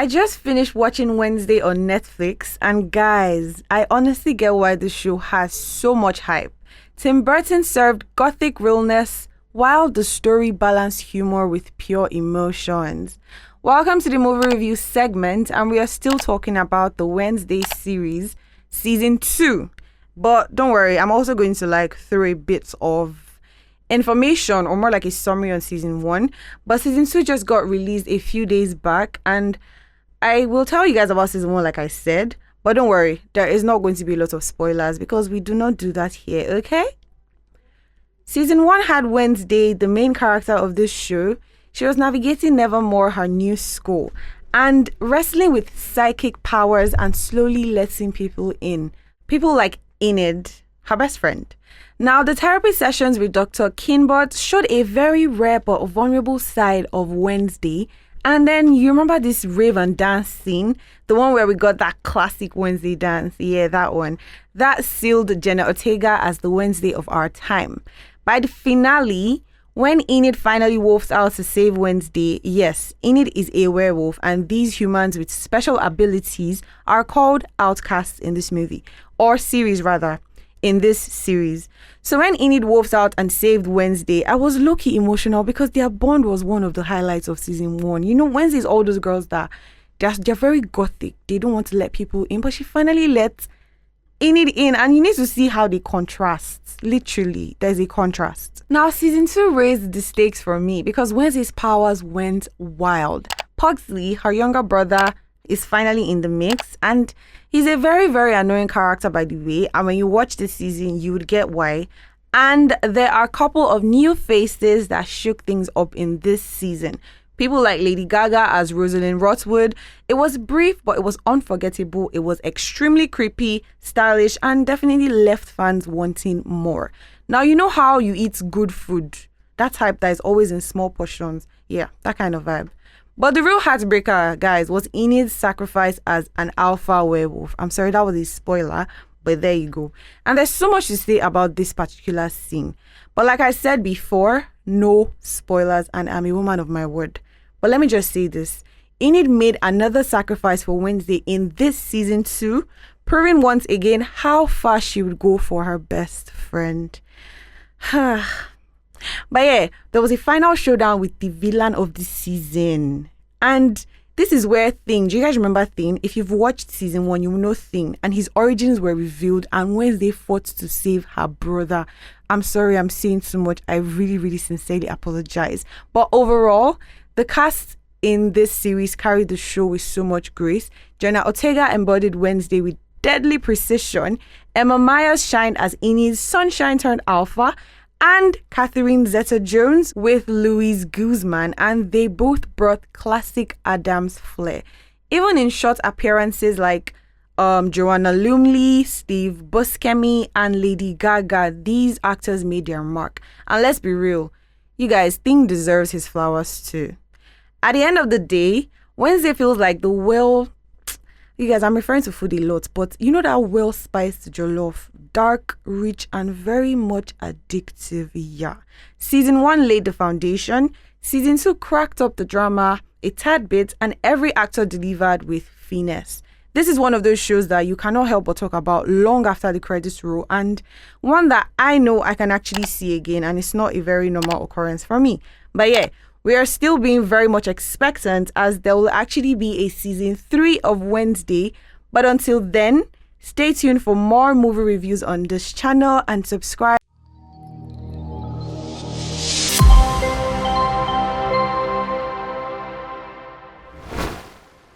I just finished watching Wednesday on Netflix, and guys, I honestly get why the show has so much hype. Tim Burton served gothic realness while the story balanced humor with pure emotions. Welcome to the movie review segment, and we are still talking about the Wednesday series, season 2. But don't worry, I'm also going to throw a bit of information, or more like a summary on season 1. But season 2 just got released a few days back, and I will tell you guys about season 1 like I said. But don't worry, there is not going to be a lot of spoilers because we do not do that here, okay? Season 1 had Wednesday, the main character of this show. She was navigating Nevermore, her new school, and wrestling with psychic powers and slowly letting people in. People like Enid, her best friend. Now, the therapy sessions with Dr. Kinbot showed a very rare but vulnerable side of Wednesday. And then you remember this rave and dance scene, the one where we got that classic Wednesday dance. Yeah, that one. That sealed Jenna Ortega as the Wednesday of our time. By the finale, when Enid finally wolfs out to save Wednesday, yes, Enid is a werewolf, and these humans with special abilities are called outcasts in this movie, or series rather, in this series. So when Enid wolfs out and saved Wednesday, I was low-key emotional because their bond was one of the highlights of season 1. You know, Wednesday's all those girls that they're very gothic. They don't want to let people in, but she finally let Enid in, and you need to see how they contrast. Literally, there's a contrast. Now, season 2 raised the stakes for me because Wednesday's powers went wild. Pugsley, her younger brother, is finally in the mix, and he's a very, very annoying character, by the way. And when you watch this season, you would get why. And there are a couple of new faces that shook things up in this season. People like Lady Gaga as Rosalind Rothwood. It was brief, but it was unforgettable. It was extremely creepy, stylish, and definitely left fans wanting more. Now, you know how you eat good food? That type that is always in small portions. Yeah, that kind of vibe. But the real heartbreaker, guys, was Enid's sacrifice as an alpha werewolf. I'm sorry, that was a spoiler, but there you go. And there's so much to say about this particular scene. But like I said before, no spoilers, and I'm a woman of my word. But let me just say this. Enid made another sacrifice for Wednesday in this season 2, proving once again how far she would go for her best friend. But yeah, there was a final showdown with the villain of the season. And this is where Thing, do you guys remember Thing? If you've watched season 1, you will know Thing. And his origins were revealed, and Wednesday fought to save her brother. I'm sorry, I'm saying too much. I really, really sincerely apologize. But overall, the cast in this series carried the show with so much grace. Jenna Ortega embodied Wednesday with deadly precision. Emma Myers shined as Enid's sunshine turned alpha. And Catherine Zeta-Jones with Luis Guzman, and they both brought classic Addams flair. Even in short appearances like Joanna Lumley, Steve Buscemi, and Lady Gaga, these actors made their mark. And let's be real, you guys, Thing deserves his flowers too. At the end of the day, Wednesday feels like the you guys, I'm referring to food a lot, but you know that well-spiced jollof, dark, rich, and very much addictive, yeah. Season 1 laid the foundation, season 2 cracked up the drama a tad bit, and every actor delivered with finesse. This is one of those shows that you cannot help but talk about long after the credits roll, and one that I know I can actually see again, and it's not a very normal occurrence for me. But yeah, we are still being very much expectant as there will actually be a season 3 of Wednesday. But until then, stay tuned for more movie reviews on this channel and subscribe.